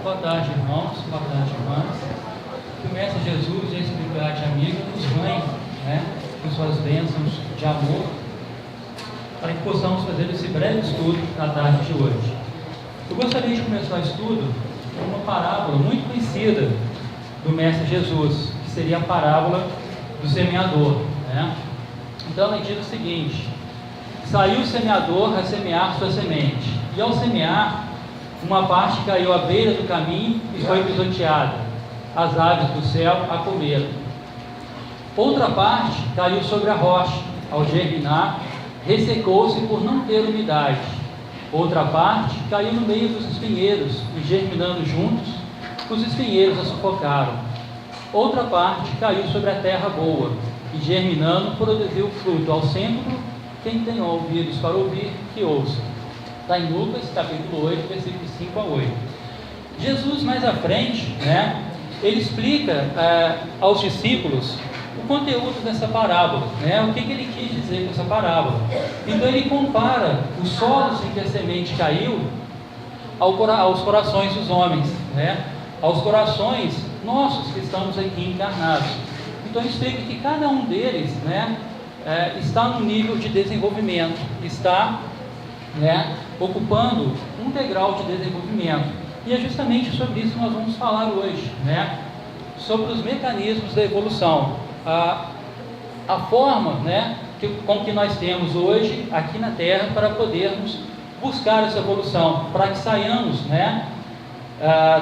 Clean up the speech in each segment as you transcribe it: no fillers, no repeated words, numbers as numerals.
Boa tarde, irmãos. Boa tarde, irmãs. Que o Mestre Jesus e a espiritualidade amiga nos banhem, com suas bênçãos de amor, para que possamos fazer esse breve estudo na tarde de hoje. Eu gostaria de começar o estudo com uma parábola muito conhecida do Mestre Jesus, que seria a parábola do semeador. Então ela diz o seguinte: saiu o semeador a semear sua semente, e ao semear, uma parte caiu à beira do caminho e foi pisoteada, as aves do céu a comeram. Outra parte caiu sobre a rocha, ao germinar, ressecou-se por não ter umidade. Outra parte caiu no meio dos espinheiros, e germinando juntos, os espinheiros a sufocaram. Outra parte caiu sobre a terra boa, e germinando produziu fruto ao centro. Quem tem ouvidos para ouvir, que ouça. Está em Lucas, capítulo 8, versículos 5 a 8. Jesus, mais à frente, ele explica aos discípulos o conteúdo dessa parábola, o que ele quis dizer com essa parábola. Então ele compara os solos em que a semente caiu aos corações dos homens, aos corações nossos que estamos aqui encarnados. Então ele explica que cada um deles está num nível de desenvolvimento, está ocupando um degrau de desenvolvimento. E é justamente sobre isso que nós vamos falar hoje, sobre os mecanismos da evolução, a forma com que nós temos hoje aqui na Terra para podermos buscar essa evolução, para que saiamos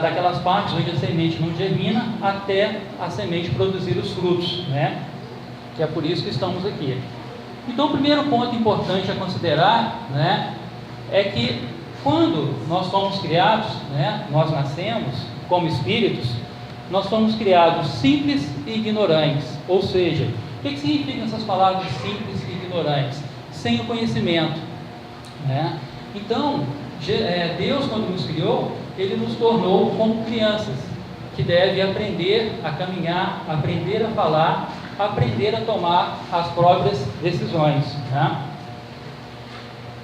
daquelas partes onde a semente não germina até a semente produzir os frutos, que é por isso que estamos aqui. Então o primeiro ponto importante a considerar é que quando nós fomos criados, nós nascemos como espíritos, nós fomos criados simples e ignorantes. Ou seja, o que significam essas palavras simples e ignorantes? Sem o conhecimento. Então, Deus, quando nos criou, Ele nos tornou como crianças, que devem aprender a caminhar, aprender a falar, aprender a tomar as próprias decisões.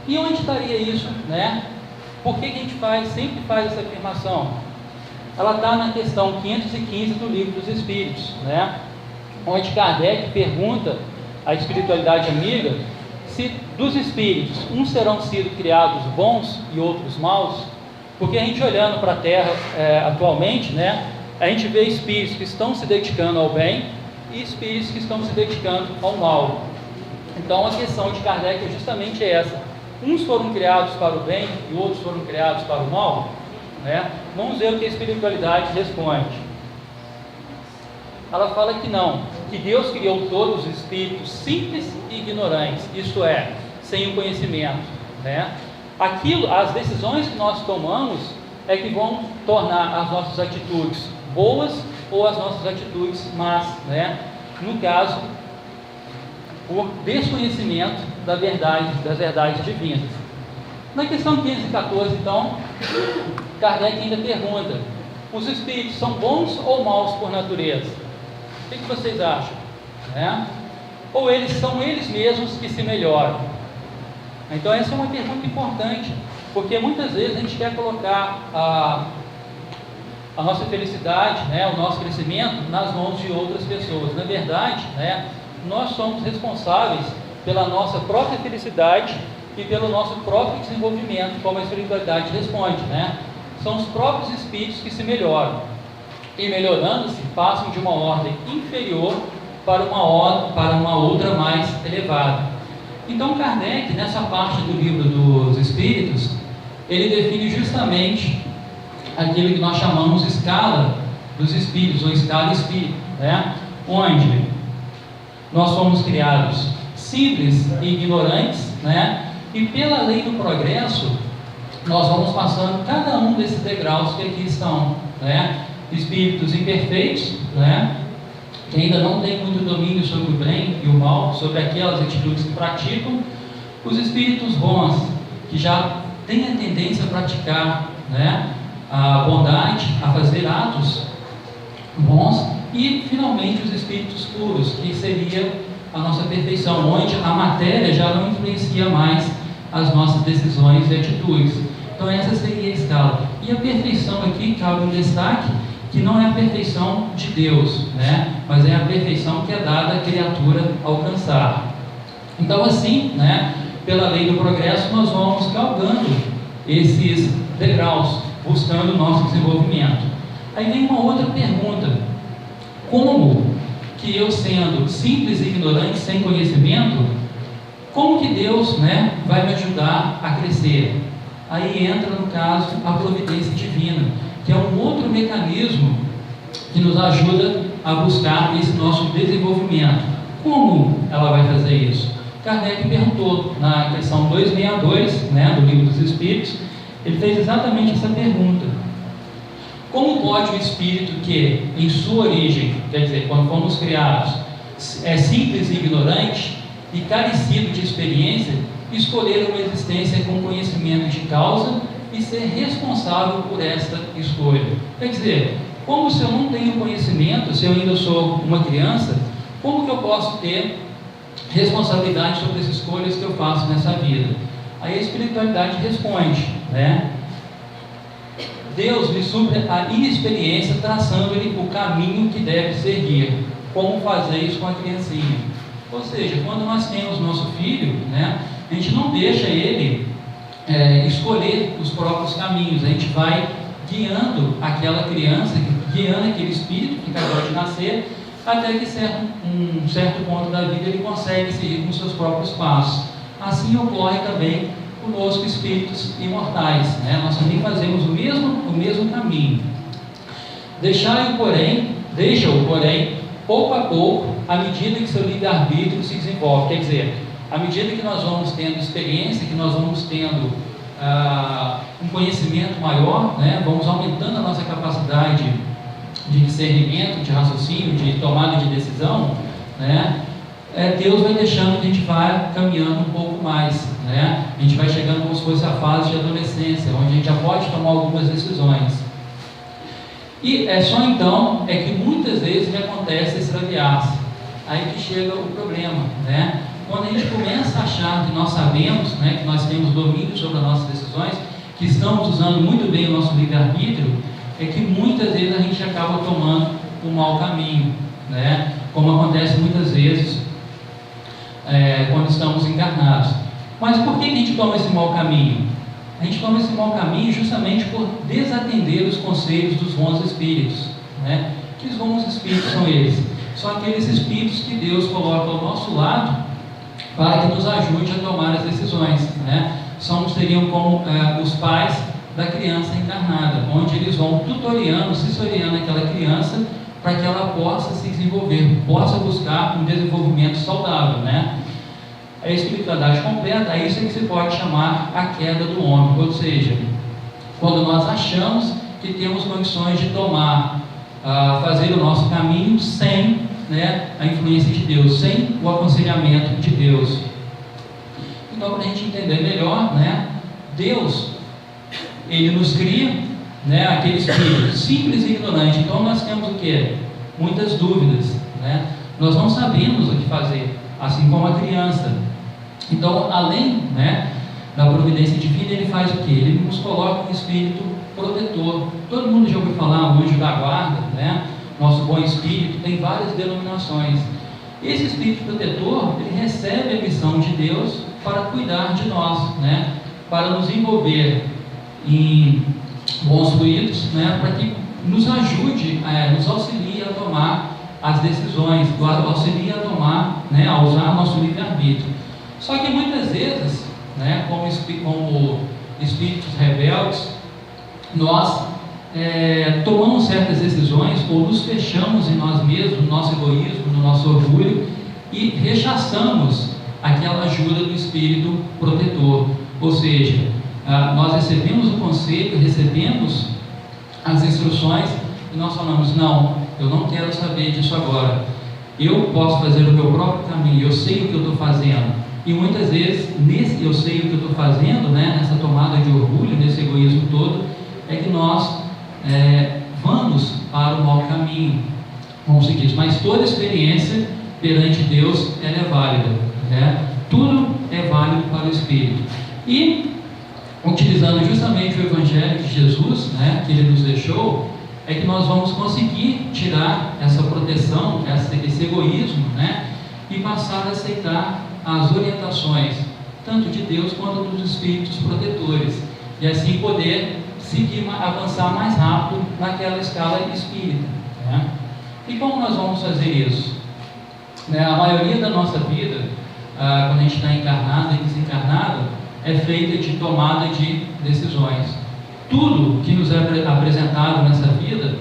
E onde estaria isso? Por que a gente sempre faz essa afirmação? Ela está na questão 515 do Livro dos Espíritos, onde Kardec pergunta à espiritualidade amiga se dos espíritos uns serão sido criados bons e outros maus. Porque a gente olhando para a Terra atualmente, a gente vê espíritos que estão se dedicando ao bem e espíritos que estão se dedicando ao mal. Então a questão de Kardec é justamente essa: uns foram criados para o bem e outros foram criados para o mal. Vamos ver o que a espiritualidade responde. Ela fala que não, que Deus criou todos os espíritos simples e ignorantes, isto é, sem o conhecimento. As decisões que nós tomamos é que vão tornar as nossas atitudes boas ou as nossas atitudes más, no caso, por desconhecimento das verdades divinas. Na questão 514, então, Kardec ainda pergunta: os espíritos são bons ou maus por natureza? O que vocês acham? Ou eles são eles mesmos que se melhoram? Então essa é uma pergunta importante, porque muitas vezes a gente quer colocar a nossa felicidade, o nosso crescimento nas mãos de outras pessoas. Na verdade, nós somos responsáveis pela nossa própria felicidade e pelo nosso próprio desenvolvimento, como a espiritualidade responde. São os próprios espíritos que se melhoram, e melhorando-se, passam de uma ordem inferior para uma outra mais elevada. Então Kardec, nessa parte do Livro dos Espíritos, ele define justamente aquilo que nós chamamos escala dos espíritos, ou escala espírita, onde nós fomos criados simples e ignorantes, e pela lei do progresso nós vamos passando cada um desses degraus que aqui estão, espíritos imperfeitos, que ainda não têm muito domínio sobre o bem e o mal, sobre aquelas atitudes que praticam, os espíritos bons, que já têm a tendência a praticar a bondade, a fazer atos bons, e finalmente os espíritos puros, que seria a nossa perfeição, onde a matéria já não influencia mais as nossas decisões e atitudes. Então essa seria escala. E a perfeição aqui, cabe um destaque, que não é a perfeição de Deus, né? Mas é a perfeição que é dada à criatura alcançar. Então assim, né, pela lei do progresso, nós vamos galgando esses degraus, buscando o nosso desenvolvimento. Aí vem uma outra pergunta: como que eu, sendo simples e ignorante, sem conhecimento, como que Deus, né, vai me ajudar a crescer? Aí entra, no caso, a providência divina, que é um outro mecanismo que nos ajuda a buscar esse nosso desenvolvimento. Como ela vai fazer isso? Kardec perguntou na questão 262, né, do Livro dos Espíritos, ele fez exatamente essa pergunta: como pode o espírito que, em sua origem, quer dizer, quando fomos criados, é simples e ignorante e carecido de experiência, escolher uma existência com conhecimento de causa e ser responsável por esta escolha? Quer dizer, como se eu não tenho conhecimento, se eu ainda sou uma criança, como que eu posso ter responsabilidade sobre as escolhas que eu faço nessa vida? Aí a espiritualidade responde, né? Deus lhe supre a inexperiência, traçando-lhe o caminho que deve seguir. Como fazer isso com a criancinha? Ou seja, quando nós temos nosso filho, né, a gente não deixa ele escolher os próprios caminhos. A gente vai guiando aquela criança, guiando aquele espírito que acabou de nascer, até que um certo ponto da vida ele consegue seguir com seus próprios passos. Assim ocorre também conosco, espíritos imortais, né? Nós também fazemos o mesmo caminho. Deixa-o, porém, pouco a pouco, à medida que seu livre-arbítrio se desenvolve. Quer dizer, à medida que nós vamos tendo experiência, que nós vamos tendo um conhecimento maior, né? Vamos aumentando a nossa capacidade de discernimento, de raciocínio, de tomada de decisão, né? Deus vai deixando que a gente vá caminhando um pouco mais, né? A gente vai chegando como se fosse a fase de adolescência, onde a gente já pode tomar algumas decisões. E é só então que muitas vezes me acontece extraviar-se. Aí que chega o problema, né? Quando a gente começa a achar que nós sabemos, né, que nós temos domínio sobre as nossas decisões, que estamos usando muito bem o nosso livre-arbítrio, é que muitas vezes a gente acaba tomando um mau caminho, né? Como acontece muitas vezes quando estamos encarnados. Mas por que a gente toma esse mau caminho? A gente toma esse mau caminho justamente por desatender os conselhos dos bons espíritos, né? Que os bons espíritos são eles? São aqueles espíritos que Deus coloca ao nosso lado para que nos ajude a tomar as decisões, né? Seriam como os pais da criança encarnada, onde eles vão tutoriando, assessorando aquela criança para que ela possa se desenvolver, possa buscar um desenvolvimento saudável, né? A espiritualidade completa, a isso é que se pode chamar a queda do homem, ou seja, quando nós achamos que temos condições de fazer o nosso caminho sem, né, a influência de Deus, sem o aconselhamento de Deus. Então, para a gente entender melhor, né, Deus, Ele nos cria, né, aquele espírito simples e ignorante. Então nós temos o quê? Muitas dúvidas, né? Nós não sabemos o que fazer, assim como a criança. Então, além, né, da providência divina, Ele faz o quê? Ele nos coloca um espírito protetor. Todo mundo já ouviu falar, o anjo da guarda, né? Nosso bom espírito, tem várias denominações. Esse espírito protetor, ele recebe a missão de Deus para cuidar de nós, né? Para nos envolver em bons fluidos, né? Para que nos ajude, nos auxilie a tomar as decisões, auxilie a tomar, né, a usar nosso livre-arbítrio. Só que muitas vezes, né, como espíritos rebeldes, nós tomamos certas decisões ou nos fechamos em nós mesmos, no nosso egoísmo, no nosso orgulho, e rechaçamos aquela ajuda do espírito protetor. Ou seja, nós recebemos o conselho, recebemos as instruções e nós falamos: não, eu não quero saber disso agora, eu posso fazer o meu próprio caminho, eu sei o que eu estou fazendo. E muitas vezes, nesse eu sei o que eu estou fazendo, né, nessa tomada de orgulho, nesse egoísmo todo, é que nós vamos para o mau caminho, como se diz. Mas toda experiência perante Deus, ela é válida, né? Tudo é válido para o Espírito. E utilizando justamente o Evangelho de Jesus, né, que Ele nos deixou, é que nós vamos conseguir tirar essa proteção, esse egoísmo, né, e passar a aceitar as orientações, tanto de Deus quanto dos Espíritos protetores, e assim poder seguir, avançar mais rápido naquela escala espírita, né? E como nós vamos fazer isso? A maioria da nossa vida, quando a gente está encarnado e desencarnado, é feita de tomada de decisões. Tudo que nos é apresentado nessa vida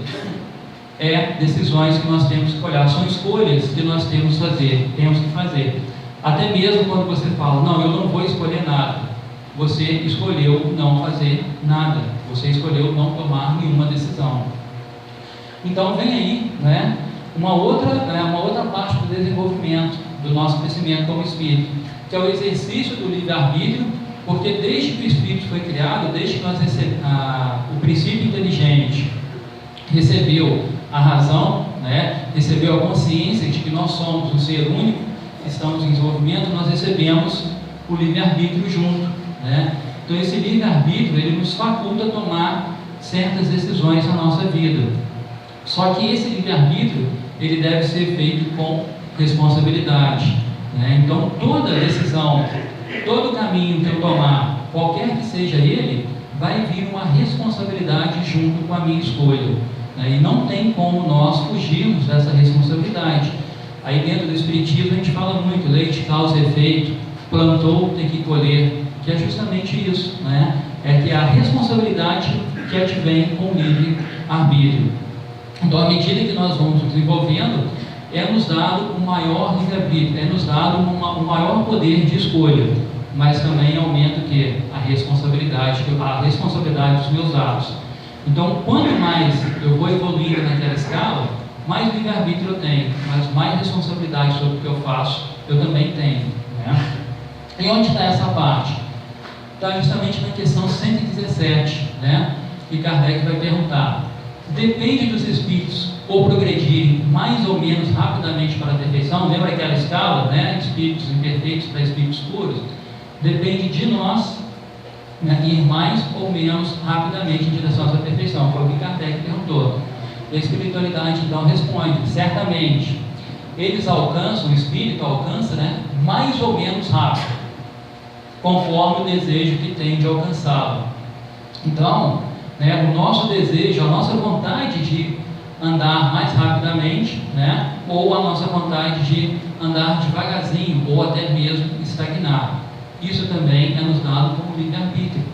é decisões que nós temos que olhar, são escolhas que nós temos que fazer. Até mesmo quando você fala, não, eu não vou escolher nada, você escolheu não fazer nada, você escolheu não tomar nenhuma decisão. Então vem aí, né, uma outra parte do desenvolvimento do nosso crescimento como espírito, que é o exercício do livre-arbítrio, porque desde que o espírito foi criado, desde que o princípio inteligente recebeu a razão, né, recebeu a consciência de que nós somos um ser único, que estamos em desenvolvimento, nós recebemos o livre-arbítrio junto, né? Então esse livre-arbítrio, ele nos faculta a tomar certas decisões na nossa vida. Só que esse livre-arbítrio, ele deve ser feito com responsabilidade, né? Então toda decisão, todo caminho que eu tomar, qualquer que seja ele, vai vir uma responsabilidade junto com a minha escolha, né? E não tem como nós fugirmos dessa responsabilidade. Aí dentro do Espiritismo a gente fala muito, lei de causa e efeito, plantou, tem que colher, que é justamente isso, né? É que a responsabilidade que advém com o livre-arbítrio. Então, à medida que nós vamos desenvolvendo, é nos dado um maior livre-arbítrio, é nos dado um maior poder de escolha, mas também aumenta o quê? A responsabilidade dos meus atos. Então, quanto mais eu vou evoluindo naquela escala, mais livre-arbítrio eu tenho, mas mais responsabilidade sobre o que eu faço eu também tenho, né? E onde está essa parte? Está justamente na questão 117, né? Que Kardec vai perguntar: depende dos espíritos ou progredirem mais ou menos rapidamente para a perfeição? Lembra aquela escala, né? Espíritos imperfeitos para espíritos puros? Depende de nós, né, ir mais ou menos rapidamente em direção à perfeição. Foi o que Kardec perguntou. E a espiritualidade então responde: certamente eles alcançam, o espírito alcança, né, mais ou menos rápido, conforme o desejo que tem de alcançá-lo. Então, né, o nosso desejo, a nossa vontade de andar mais rapidamente, né, ou a nossa vontade de andar devagarzinho, ou até mesmo estagnar. Isso também é nos dado como livre-arbítrio.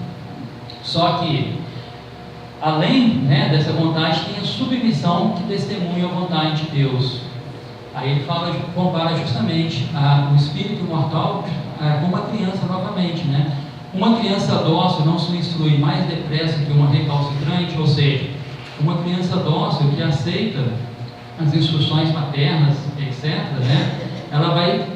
Só que, além, né, dessa vontade, tem a submissão que testemunha a vontade de Deus. Aí ele compara justamente o espírito mortal com uma criança novamente, né? Uma criança dócil não se instrui mais depressa que uma recalcitrante, ou seja, uma criança dócil que aceita as instruções paternas, etc., né? Ela vai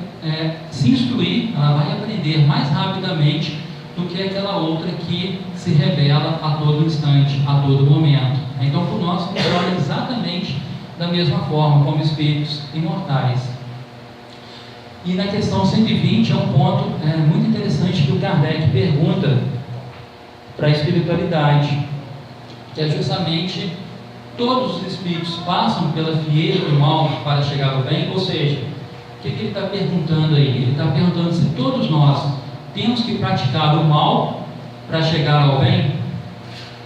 se instruir, ela vai aprender mais rapidamente do que aquela outra que se revela a todo instante, a todo momento. Então, por nós funciona exatamente da mesma forma, como espíritos imortais. E na questão 120 é um ponto muito interessante que o Kardec pergunta para a espiritualidade, que é justamente: todos os espíritos passam pela fieira do mal para chegar ao bem? Ou seja, o que ele está perguntando aí? Ele está perguntando se todos nós temos que praticar o mal para chegar ao bem,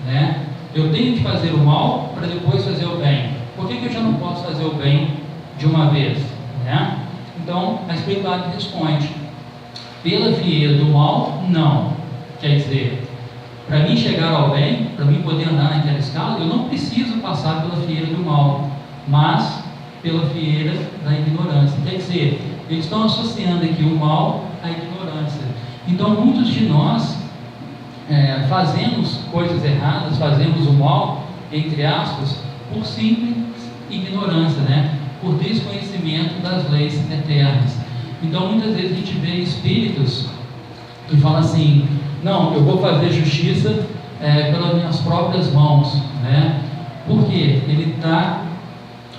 né? Eu tenho que fazer o mal para depois fazer o bem. Por que eu já não posso fazer o bem de uma vez, né? Então, a espiritualidade responde: pela fieira do mal, não. Quer dizer, para mim chegar ao bem, para mim poder andar naquela escala, eu não preciso passar pela fieira do mal, mas pela fieira da ignorância. Quer dizer, eles estão associando aqui o mal à ignorância. Então, muitos de nós fazemos coisas erradas, fazemos o mal, entre aspas, por simples ignorância, né? Por desconhecimento das leis eternas. Então, muitas vezes a gente vê espíritos que falam assim: não, eu vou fazer justiça pelas minhas próprias mãos, né? Por quê? Ele está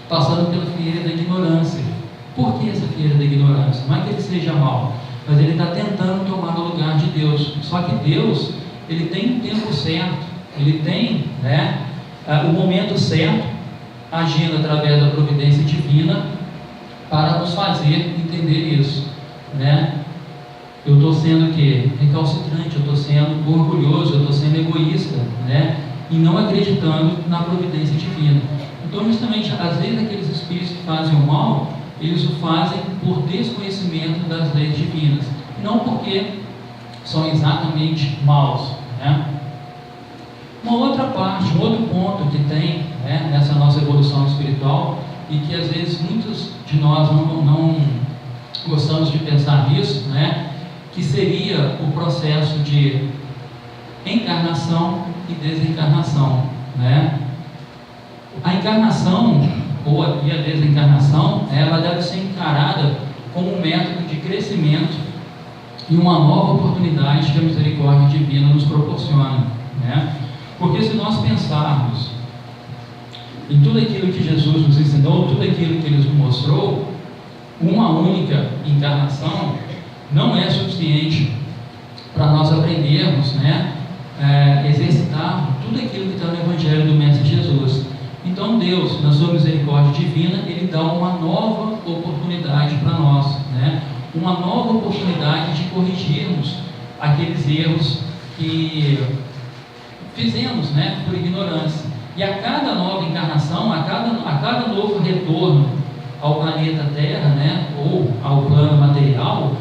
passando pela fieira da ignorância. Por que essa fieira da ignorância? Não é que ele seja mau, mas ele está tentando tomar o lugar de Deus. Só que Deus, ele tem um tempo certo, ele tem, né, o momento certo, agindo através da providência divina para nos fazer entender isso, né? Eu estou sendo o quê? Recalcitrante, eu estou sendo orgulhoso, eu estou sendo egoísta, né? E não acreditando na providência divina. Então, justamente, às vezes, aqueles espíritos que fazem o mal, eles o fazem por desconhecimento das leis divinas, não porque são exatamente maus, né? Uma outra parte, um outro ponto que tem, né, nessa nossa evolução espiritual, e que às vezes muitos de nós não gostamos de pensar nisso, né, que seria o processo de encarnação e desencarnação, né? A encarnação ou a desencarnação, ela deve ser encarada como um método de crescimento e uma nova oportunidade que a misericórdia divina nos proporciona, né? Porque se nós pensarmos em tudo aquilo que Jesus nos ensinou, tudo aquilo que Ele nos mostrou, uma única encarnação não é suficiente para nós aprendermos, né, exercitar tudo aquilo que está no Evangelho do Mestre Jesus. Então Deus, na sua misericórdia divina, Ele dá uma nova oportunidade para nós, né, uma nova oportunidade de corrigirmos aqueles erros que fizemos, né, por ignorância. E a cada nova encarnação, a cada novo retorno ao planeta Terra, né, ou ao plano material,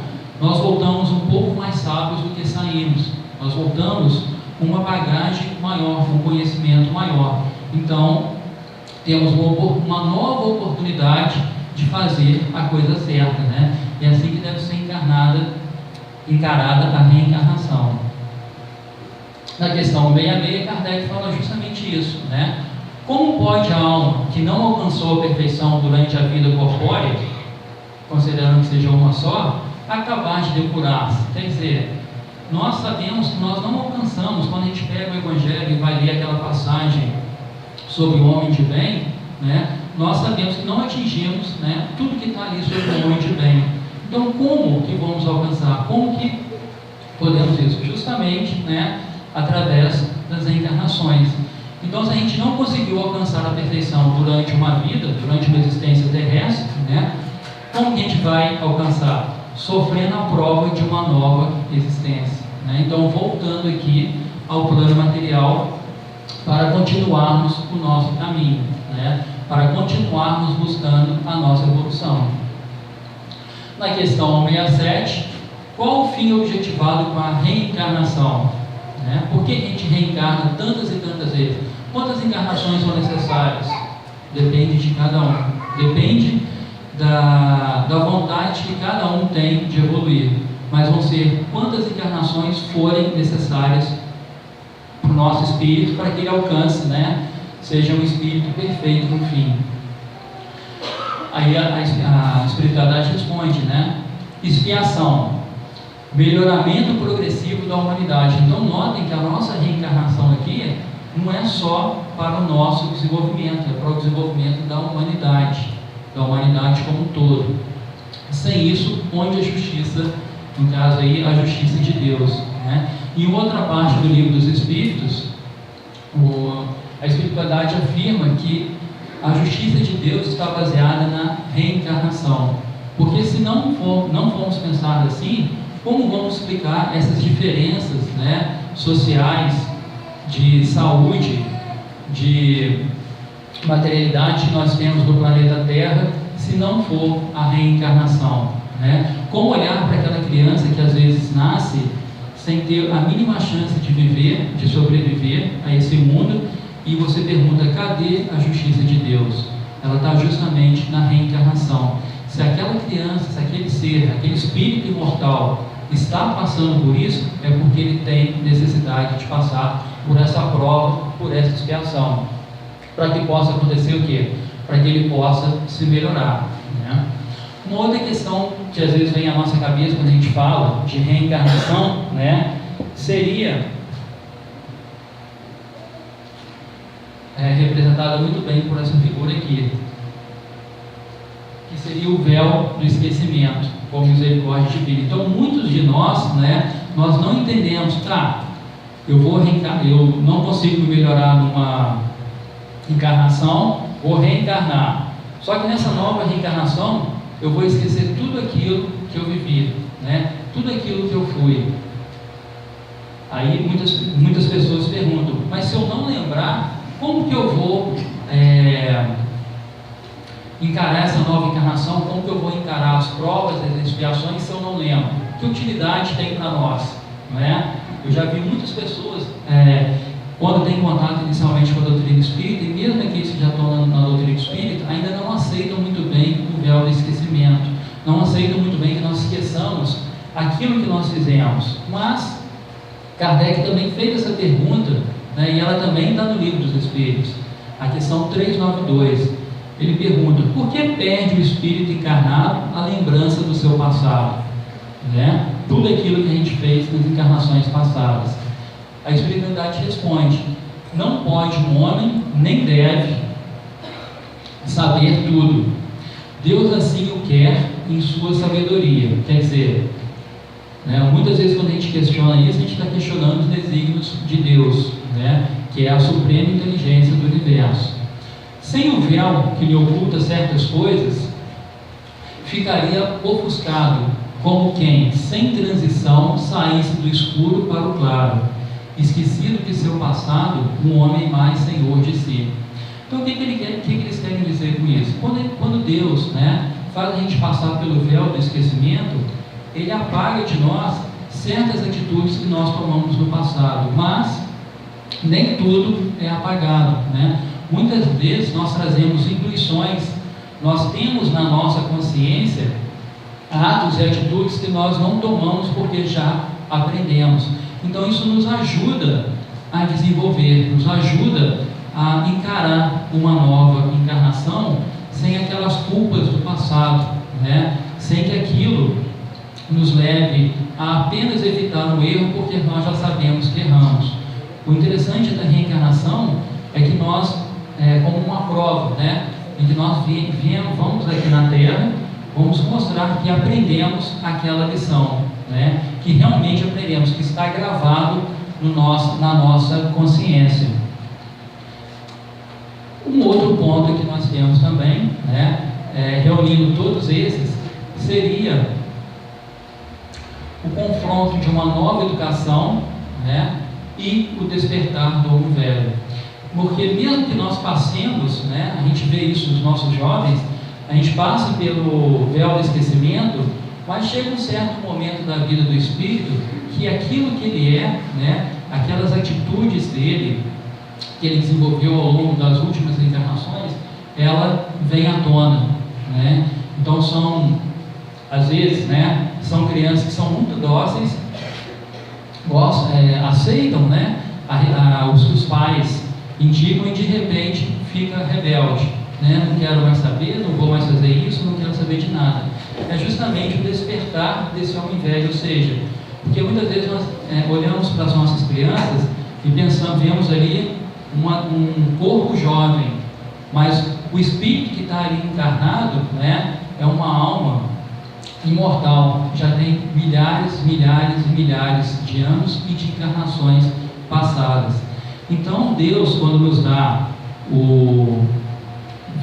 nós voltamos um pouco mais sábios do que saímos. Nós voltamos com uma bagagem maior, com um conhecimento maior. Então, temos uma nova oportunidade de fazer a coisa certa, né? E é assim que deve ser encarada a reencarnação. Na questão 66, Kardec fala justamente isso, né? Como pode a alma que não alcançou a perfeição durante a vida corpórea, considerando que seja uma só, acabar de depurar-se? Quer dizer, nós sabemos que nós não alcançamos, quando a gente pega o Evangelho e vai ler aquela passagem sobre o homem de bem, né? Nós sabemos que não atingimos, né, tudo que está ali sobre o homem de bem. Então, como que vamos alcançar? Como que podemos isso? Justamente, né, através das reencarnações. Então, se a gente não conseguiu alcançar a perfeição durante uma vida, durante uma existência terrestre, né, como que a gente vai alcançar? Sofrendo a prova de uma nova existência, né? Então, voltando aqui ao plano material para continuarmos o nosso caminho, né, para continuarmos buscando a nossa evolução. Na questão 67, qual o fim objetivado com a reencarnação? Né? Por que a gente reencarna tantas e tantas vezes? Quantas encarnações são necessárias? Depende de cada um. Depende da vontade que cada um tem de evoluir. Mas vão ser quantas encarnações forem necessárias para o nosso espírito, para que ele alcance, né, seja um espírito perfeito no fim. Aí a espiritualidade responde, né? Expiação. Melhoramento progressivo da humanidade. Então notem que a nossa reencarnação aqui não é só para o nosso desenvolvimento, é para o desenvolvimento da humanidade como um todo. Sem isso, onde a justiça, no caso aí, a justiça de Deus, né? Em outra parte do Livro dos Espíritos, a espiritualidade afirma que a justiça de Deus está baseada na reencarnação. Porque se não formos pensar assim, como vamos explicar essas diferenças, né, sociais, de saúde, de materialidade que nós temos no planeta Terra, se não for a reencarnação, né? Como olhar para aquela criança que às vezes nasce sem ter a mínima chance de viver, de sobreviver a esse mundo, e você pergunta, cadê a justiça de Deus? Ela está justamente na reencarnação. Se aquela criança, se aquele ser, aquele espírito imortal está passando por isso, é porque ele tem necessidade de passar por essa prova, por essa expiação, para que possa acontecer o quê? Para que ele possa se melhorar, né? Uma outra questão que às vezes vem à nossa cabeça quando a gente fala de reencarnação, né, seria representada muito bem por essa figura aqui, que seria o véu do esquecimento, com misericórdia divina. Então muitos de nós, né, nós não entendemos, tá, eu não consigo me melhorar numa encarnação, vou reencarnar. Só que nessa nova reencarnação, eu vou esquecer tudo aquilo que eu vivi, né? Tudo aquilo que eu fui. Aí muitas pessoas perguntam, mas se eu não lembrar, como que eu vou encarar essa nova encarnação? Como que eu vou encarar as provas, as expiações, se eu não lembro? Que utilidade tem para nós? Não é? Eu já vi muitas pessoas, quando tem contato inicialmente com a doutrina espírita, e mesmo aqueles que já estão na doutrina espírita, ainda não aceitam muito bem o véu do esquecimento, não aceitam muito bem que nós esqueçamos aquilo que nós fizemos. Mas Kardec também fez essa pergunta, né, e ela também está no Livro dos Espíritos, a questão 392. Ele pergunta: por que perde o espírito encarnado a lembrança do seu passado? Né? Tudo aquilo que a gente fez nas encarnações passadas. A espiritualidade responde: não pode um homem, nem deve, saber tudo. Deus assim o quer em sua sabedoria. Quer dizer, né, muitas vezes quando a gente questiona isso, a gente está questionando os desígnios de Deus, né, que é a suprema inteligência do universo. Sem o véu que lhe oculta certas coisas, ficaria ofuscado, como quem, sem transição, saísse do escuro para o claro, esquecido de seu passado, um homem mais senhor de si. Então, o que eles querem dizer com isso? Quando Deus, né, faz a gente passar pelo véu do esquecimento, Ele apaga de nós certas atitudes que nós tomamos no passado, mas nem tudo é apagado, né? Muitas vezes nós trazemos intuições, nós temos na nossa consciência atos e atitudes que nós não tomamos porque já aprendemos. Então isso nos ajuda a desenvolver, nos ajuda a encarar uma nova encarnação sem aquelas culpas do passado, né? Sem que aquilo nos leve a apenas evitar o erro porque nós já sabemos que erramos. O interessante da reencarnação é que nós, como uma prova, né, em que nós vamos aqui na Terra, vamos mostrar que aprendemos aquela lição, né, que realmente aprendemos, que está gravado na nossa consciência. Um outro ponto que nós temos também, né, reunindo todos esses, seria o confronto de uma nova educação, né, e o despertar do homem velho. Porque mesmo que nós passemos, né, a gente vê isso nos nossos jovens, a gente passa pelo véu do esquecimento, mas chega um certo momento da vida do espírito que aquilo que ele é, né, aquelas atitudes dele que ele desenvolveu ao longo das últimas encarnações, ela vem à tona, né? Então às vezes, né, são crianças que são muito dóceis, aceitam, né, os que os pais indicam, e de repente fica rebelde, né? Não quero mais saber, não vou mais fazer isso, não quero saber de nada. É justamente o despertar desse homem velho, ou seja, porque muitas vezes nós olhamos para as nossas crianças e vemos ali um corpo jovem, mas o espírito que está ali encarnado, né, é uma alma imortal, já tem milhares e milhares de anos e de encarnações passadas. Então Deus, quando nos dá o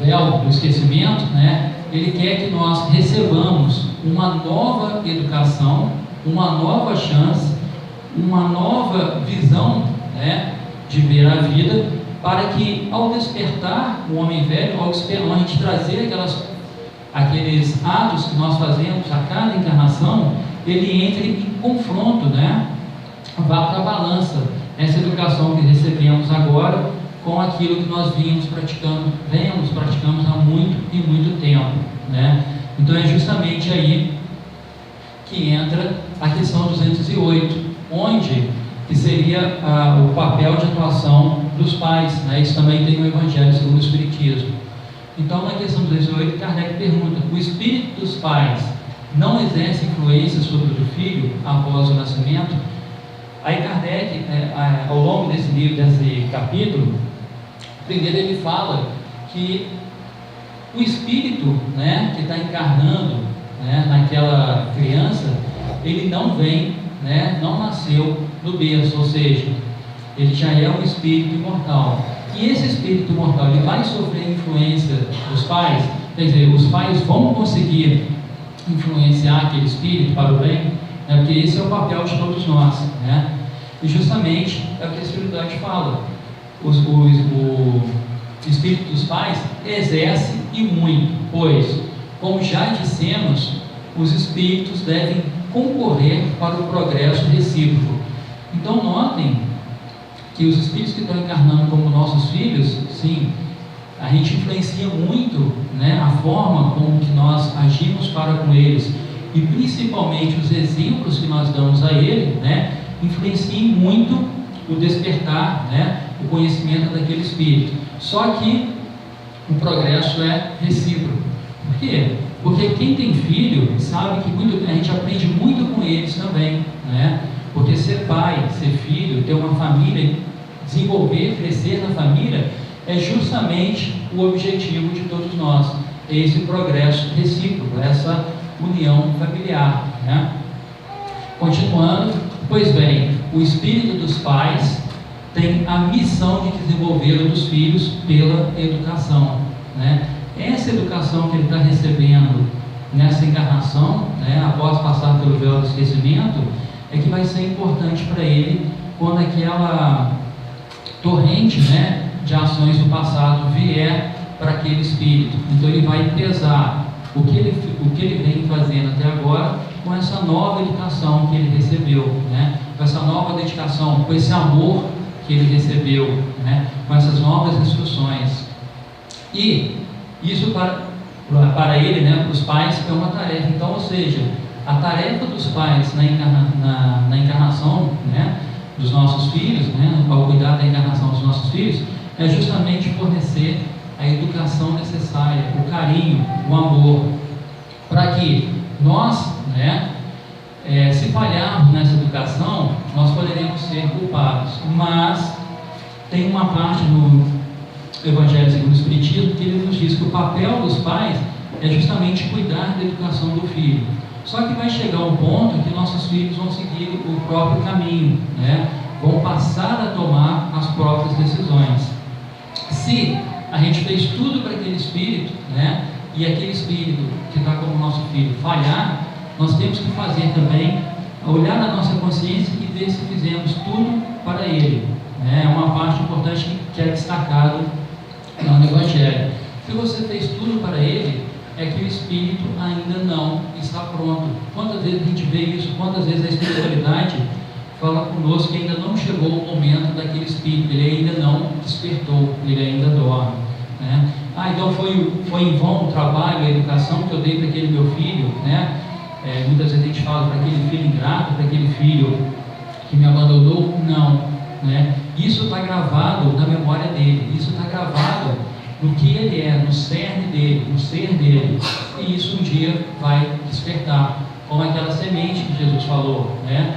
véu do esquecimento, né, Ele quer que nós recebamos uma nova educação, uma nova chance, uma nova visão, né, de ver a vida, para que ao despertar o homem velho, ao a gente trazer aqueles atos que nós fazemos a cada encarnação, ele entre em confronto, né? Vá para a balança essa educação que recebemos agora com aquilo que nós praticamos há muito e muito tempo, né? Então é justamente aí que entra a questão 208, onde que seria o papel de atuação dos pais, né? Isso também tem no Evangelho segundo o Espiritismo. Então, na questão 208, Kardec pergunta: o espírito dos pais não exerce influência sobre o do filho após o nascimento? Aí Kardec, ao longo desse livro, desse capítulo, primeiro ele fala que o espírito, né, que está encarnando, né, naquela criança, ele não vem, né, não nasceu do berço, ou seja, ele já é um espírito imortal. E esse espírito imortal, ele vai sofrer influência dos pais? Quer dizer, os pais vão conseguir influenciar aquele espírito para o bem? Porque esse é o papel de todos nós, né? E justamente é o que a Espiritualidade fala. O espírito dos pais exerce e muito, pois, como já dissemos, os espíritos devem concorrer para o progresso recíproco. Então notem que os espíritos que estão encarnando como nossos filhos, sim, a gente influencia muito, né, a forma como que nós agimos para com eles, e principalmente os exemplos que nós damos a ele, né, influenciam muito o despertar, né, o conhecimento daquele espírito. Só que o progresso é recíproco. Por quê? Porque quem tem filho sabe que a gente aprende muito com eles também, né? Porque ser pai, ser filho, ter uma família, desenvolver, crescer na família, é justamente o objetivo de todos nós. É esse progresso recíproco, essa união familiar, né? Continuando, pois bem, o espírito dos pais tem a missão de desenvolver dos filhos pela educação, né? Essa educação que ele está recebendo nessa encarnação, né, após passar pelo véu do esquecimento, é que vai ser importante para ele quando aquela torrente, né, de ações do passado vier para aquele espírito. Então ele vai pesar o que ele vem fazendo até agora com essa nova educação que ele recebeu, né, com essa nova dedicação, com esse amor que ele recebeu, né, com essas novas instruções. E isso para ele, né, para os pais, é uma tarefa. Então, ou seja, a tarefa dos pais na encarnação, né, dos nossos filhos, né, ao cuidar da encarnação dos nossos filhos, é justamente fornecer a educação necessária, o carinho, o amor, para que nós, né, se falharmos nessa educação, nós poderemos ser culpados. Mas tem uma parte no Evangelho segundo o Espiritismo que ele nos diz que o papel dos pais é justamente cuidar da educação do filho. Só que vai chegar um ponto que nossos filhos vão seguir o próprio caminho, né? Vão passar a tomar as próprias decisões. Se a gente fez tudo para aquele espírito, né, e aquele espírito que está como nosso filho falhar, nós temos que fazer também, olhar na nossa consciência e ver se fizemos tudo para ele, né? É uma parte importante que é destacado no Evangelho. Se você fez tudo para ele, é que o espírito ainda não está pronto. Quantas vezes a gente vê isso? Quantas vezes a espiritualidade fala conosco que ainda não chegou o momento daquele espírito, ele ainda não despertou, ele ainda dorme, né? Então foi em vão o trabalho, a educação que eu dei para aquele meu filho, né? Muitas vezes a gente fala para aquele filho ingrato, para aquele filho que me abandonou. Não, né? Isso está gravado na memória dele, isso está gravado no que ele é, no cerne dele, no ser dele, e isso um dia vai despertar, como aquela semente que Jesus falou, né?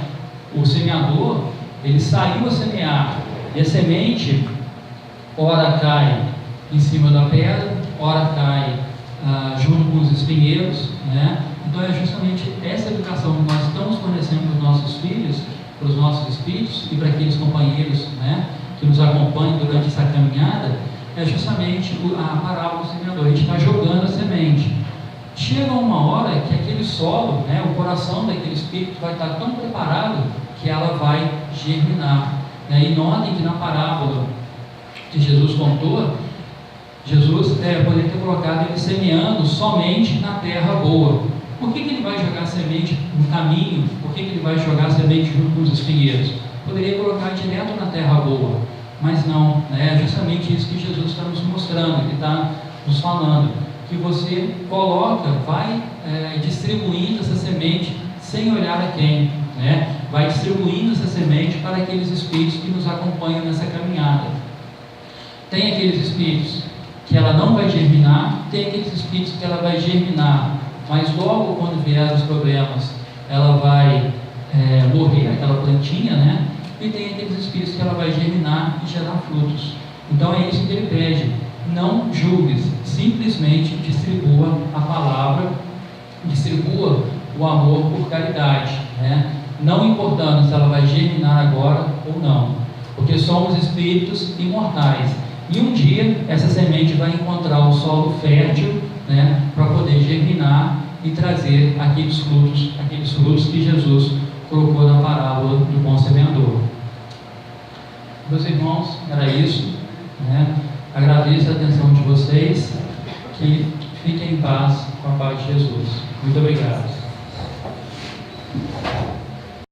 O semeador, ele saiu a semear, e a semente ora cai em cima da pedra, ora cai junto com os espinheiros, né? Então é justamente essa educação que nós estamos fornecendo para os nossos filhos, para os nossos espíritos e para aqueles companheiros, né, que nos acompanham durante essa caminhada, é justamente a parábola do semeador. A gente está jogando a semente. Chega uma hora que aquele solo, né, o coração daquele espírito vai estar tão preparado que ela vai germinar, né? E notem que na parábola que Jesus contou, Jesus poderia ter colocado ele semeando somente na terra boa. Por que ele vai jogar semente no caminho? Por que ele vai jogar semente junto com os espinheiros? Poderia colocar direto na terra boa, mas não, né? É justamente isso que Jesus está nos mostrando, Ele está nos falando, que você coloca, vai distribuindo essa semente sem olhar a quem, né? Vai distribuindo essa semente para aqueles espíritos que nos acompanham nessa caminhada. Tem aqueles espíritos que ela não vai germinar, tem aqueles espíritos que ela vai germinar, mas logo quando vier os problemas, ela vai morrer, aquela plantinha, né? E tem aqueles espíritos que ela vai germinar e gerar frutos. Então é isso que ele pede: não julgues, simplesmente distribua a palavra, distribua o amor por caridade, né? Não importando se ela vai germinar agora ou não. porque somos espíritos imortais. E um dia essa semente vai encontrar um solo fértil, né, para poder germinar e trazer aqueles frutos que Jesus colocou na parábola do bom semeador. Meus irmãos, era isso, né? Agradeço a atenção de vocês, que fiquem em paz com a paz de Jesus. Muito obrigado.